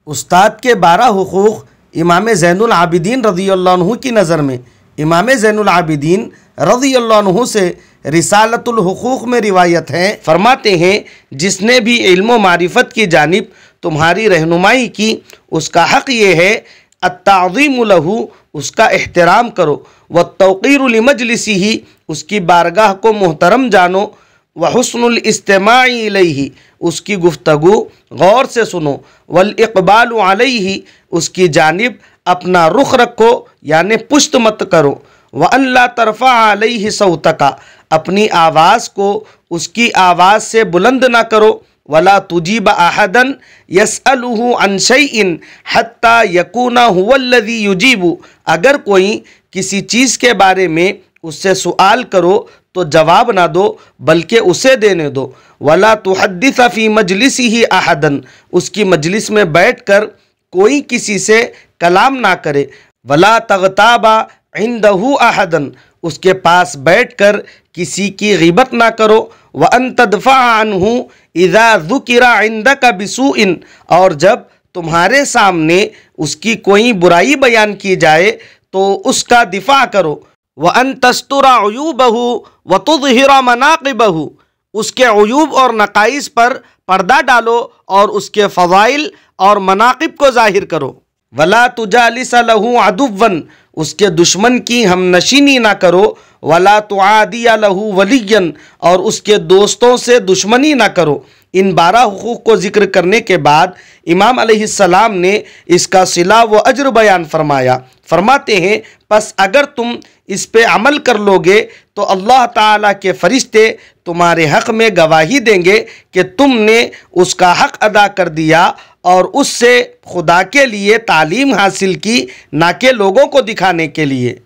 उस्ताद के 12 हुकूक़ इमाम ज़ैनुल आबिदीन रज़ियल्लाहु अन्हु की नज़र में इमाम ज़ैनुल आबिदीन रज़ियल्लाहु अन्हु से रिसालतुल हुकूक़ में रिवायत है। फरमाते हैं, जिसने भी इल्म व मारिफत की जानिब तुम्हारी रहनुमाई की, उसका हक़ ये है अत्ताज़ीमु लहू, उसका एहतराम करो, व तौक़ीरु लिमजलिसिही, उसकी बारगाह को मोहतरम जानो, व हुस्नुल इस्तिमाई इलैहि, उसकी गुफ्तगू गौर से सुनो, वल इक़बालु अलैहि, उसकी जानिब अपना रुख रखो यानि पुश्त मत करो, व अल्ला तरफ़ा अलैहि सौतका, अपनी आवाज़ को उसकी आवाज़ से बुलंद ना करो, वला तुजीब अहदन यसअलुहु अन शैइन हत्ता यकूना हुवल्लज़ी युजीबु, अगर कोई किसी चीज़ के बारे में उससे सवाल करो तो जवाब ना दो बल्कि उसे देने दो। वला तुहद्दिस फ़ी मजलिसिही अहदन, उसकी मजलिस में बैठकर कोई किसी से कलाम ना करे। वला तग़ताबा इंदहु अहदन, उसके पास बैठकर किसी की ग़ीबत ना करो। व अन तदफ़ा अन्हु इज़ा ज़ुकिरा इंदका बिसूइन, और जब तुम्हारे सामने उसकी कोई बुराई बयान की जाए तो उसका दिफ़ा करो। व अन तस्तुरा उयूबहु व तुज़हिरा मनाक़िबहु, उसके उयूब और नक़ाइस पर पर्दा डालो और उसके फ़ज़ाइल और मनाक़िब को ज़ाहिर करो। वला तुजालिस लहू अदुव्वन, उसके दुश्मन की हमनशीनी ना करो। वला तुआदिया लहू वलियन, और उसके दोस्तों से दुश्मनी ना करो। इन 12 हुकूक़ को ज़िक्र करने के बाद इमाम अलैहिस्सलाम ने इसका सिला व अज्र बयान फरमाया। फरमाते हैं, बस अगर तुम इस पे अमल कर लोगे तो अल्लाह ताला के फरिश्ते तुम्हारे हक़ में गवाही देंगे कि तुमने उसका हक़ अदा कर दिया और उससे खुदा के लिए तालीम हासिल की, ना कि लोगों को दिखाने के लिए।